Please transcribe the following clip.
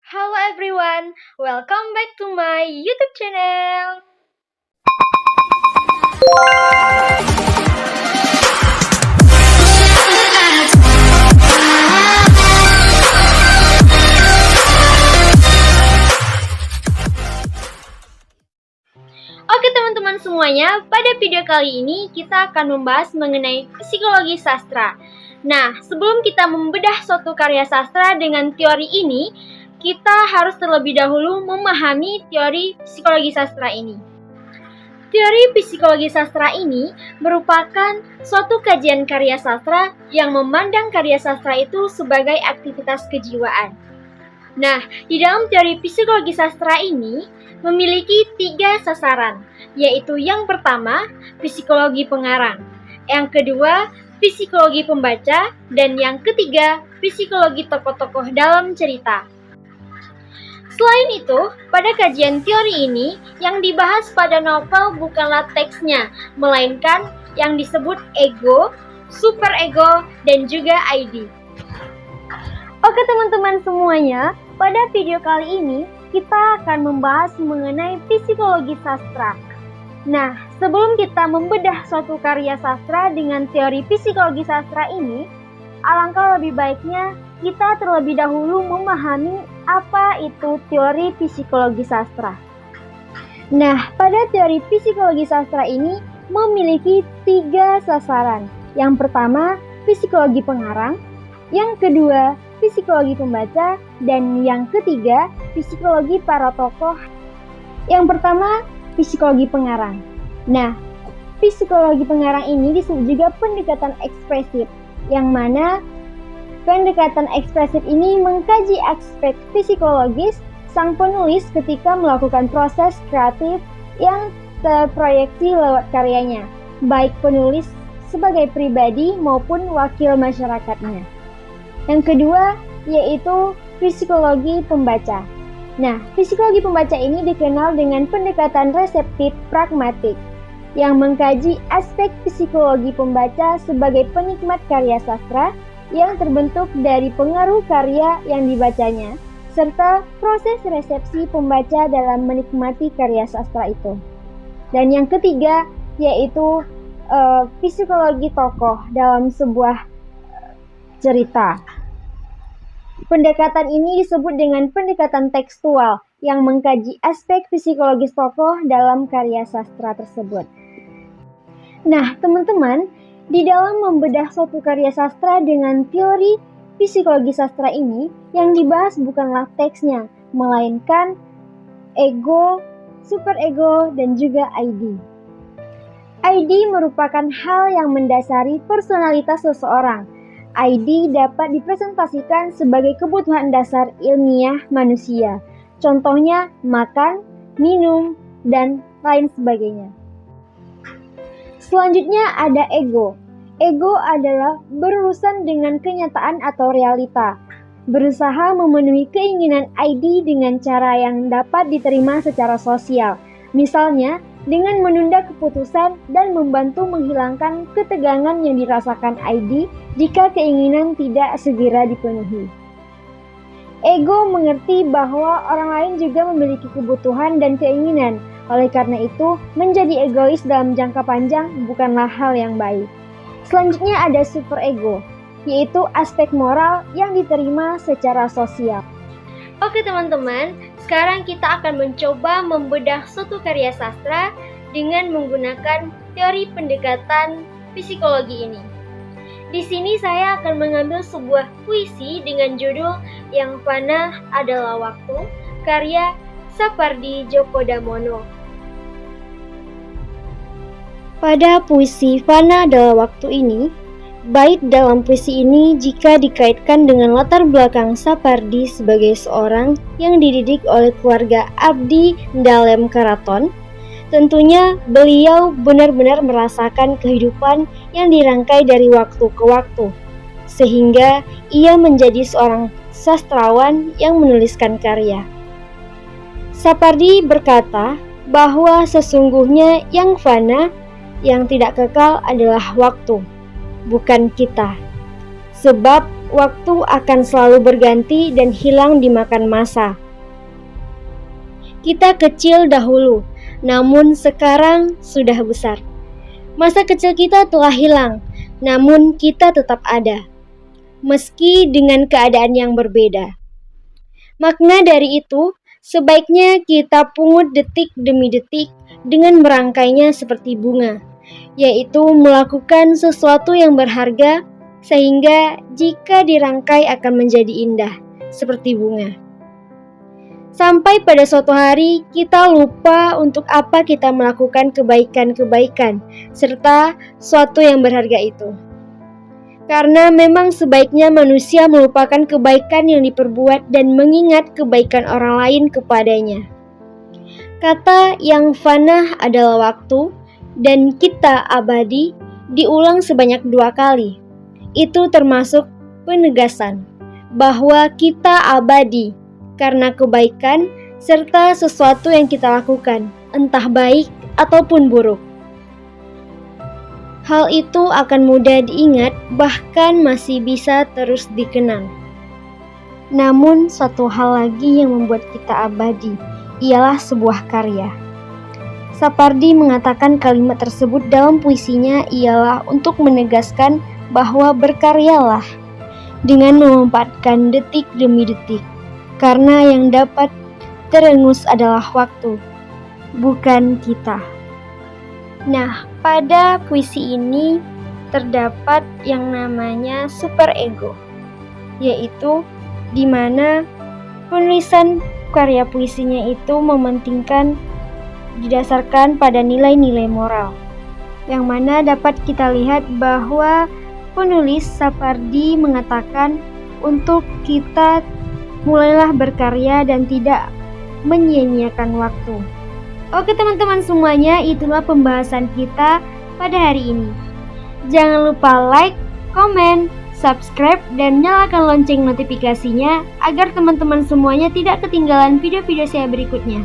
Hello everyone, welcome back to my YouTube channel. Oke teman-teman semuanya, pada video kali ini kita akan membahas mengenai psikologi sastra. Nah, sebelum kita membedah suatu karya sastra dengan teori ini, kita harus terlebih dahulu memahami teori psikologi sastra ini. Teori psikologi sastra ini merupakan suatu kajian karya sastra yang memandang karya sastra itu sebagai aktivitas kejiwaan. Nah, di dalam teori psikologi sastra ini memiliki 3 sasaran, yaitu yang pertama, psikologi pengarang, yang kedua, psikologi pembaca, dan yang ketiga, psikologi tokoh-tokoh dalam cerita. Selain itu, pada kajian teori ini, yang dibahas pada novel bukanlah teksnya, melainkan yang disebut ego, superego, dan juga ID. Oke teman-teman semuanya, pada video kali ini, kita akan membahas mengenai psikologi sastra. Nah, sebelum kita membedah suatu karya sastra dengan teori psikologi sastra ini, alangkah lebih baiknya kita terlebih dahulu memahami apa itu teori psikologi sastra. Nah, pada teori psikologi sastra ini memiliki 3 sasaran. Yang pertama, psikologi pengarang, yang kedua, psikologi pembaca, dan yang ketiga, psikologi para tokoh. Yang pertama, psikologi pengarang. Nah, psikologi pengarang ini disebut juga pendekatan ekspresif, yang mana pendekatan ekspresif ini mengkaji aspek psikologis sang penulis ketika melakukan proses kreatif yang terproyeksi lewat karyanya, baik penulis sebagai pribadi maupun wakil masyarakatnya. Yang kedua, yaitu psikologi pembaca. Nah, psikologi pembaca ini dikenal dengan pendekatan reseptif pragmatik yang mengkaji aspek psikologi pembaca sebagai penikmat karya sastra yang terbentuk dari pengaruh karya yang dibacanya, serta proses resepsi pembaca dalam menikmati karya sastra itu. Dan yang ketiga, yaitu psikologi tokoh dalam sebuah cerita. Pendekatan ini disebut dengan pendekatan tekstual yang mengkaji aspek psikologis tokoh dalam karya sastra tersebut. Nah, teman-teman, di dalam membedah suatu karya sastra dengan teori psikologi sastra ini, yang dibahas bukanlah teksnya, melainkan ego, superego, dan juga ID. ID merupakan hal yang mendasari personalitas seseorang. ID dapat dipresentasikan sebagai kebutuhan dasar ilmiah manusia. Contohnya makan, minum, dan lain sebagainya. Selanjutnya ada ego. Ego adalah berurusan dengan kenyataan atau realita. Berusaha memenuhi keinginan ID dengan cara yang dapat diterima secara sosial. Misalnya, dengan menunda keputusan dan membantu menghilangkan ketegangan yang dirasakan ID jika keinginan tidak segera dipenuhi. Ego mengerti bahwa orang lain juga memiliki kebutuhan dan keinginan. Oleh karena itu, menjadi egois dalam jangka panjang bukanlah hal yang baik. Selanjutnya ada superego, yaitu aspek moral yang diterima secara sosial. Oke teman-teman, sekarang kita akan mencoba membedah suatu karya sastra dengan menggunakan teori pendekatan psikologi ini. Di sini saya akan mengambil sebuah puisi dengan judul Yang Fana Adalah Waktu, karya Sapardi Djoko Damono. Pada puisi Fana Adalah Waktu ini, bait dalam puisi ini jika dikaitkan dengan latar belakang Sapardi sebagai seorang yang dididik oleh keluarga abdi dalam keraton, tentunya beliau benar-benar merasakan kehidupan yang dirangkai dari waktu ke waktu, sehingga ia menjadi seorang sastrawan yang menuliskan karya. Sapardi berkata bahwa sesungguhnya yang fana, yang tidak kekal adalah waktu, bukan kita. Sebab waktu akan selalu berganti dan hilang dimakan masa. Kita kecil dahulu, namun sekarang sudah besar. Masa kecil kita telah hilang, namun kita tetap ada, meski dengan keadaan yang berbeda. Makna dari itu, sebaiknya kita pungut detik demi detik dengan merangkainya seperti bunga, yaitu melakukan sesuatu yang berharga sehingga jika dirangkai akan menjadi indah, seperti bunga. Sampai pada suatu hari kita lupa untuk apa kita melakukan kebaikan-kebaikan serta suatu yang berharga itu. Karena memang sebaiknya manusia melupakan kebaikan yang diperbuat dan mengingat kebaikan orang lain kepadanya. Kata yang fana adalah waktu dan kita abadi diulang sebanyak 2 kali. Itu termasuk penegasan bahwa kita abadi karena kebaikan serta sesuatu yang kita lakukan, entah baik ataupun buruk. Hal itu akan mudah diingat, bahkan masih bisa terus dikenang. Namun, satu hal lagi yang membuat kita abadi ialah sebuah karya. Sapardi mengatakan kalimat tersebut dalam puisinya ialah untuk menegaskan bahwa berkaryalah dengan memanfaatkan detik demi detik, karena yang dapat terengus adalah waktu, bukan kita. Nah, pada puisi ini terdapat yang namanya super ego, yaitu di mana penulisan karya puisinya itu mementingkan didasarkan pada nilai-nilai moral, yang mana dapat kita lihat bahwa penulis Sapardi mengatakan untuk kita mulailah berkarya dan tidak menyia-nyiakan waktu. Oke teman-teman semuanya, itulah pembahasan kita pada hari ini. Jangan lupa like, komen, subscribe, dan nyalakan lonceng notifikasinya agar teman-teman semuanya tidak ketinggalan video-video saya berikutnya.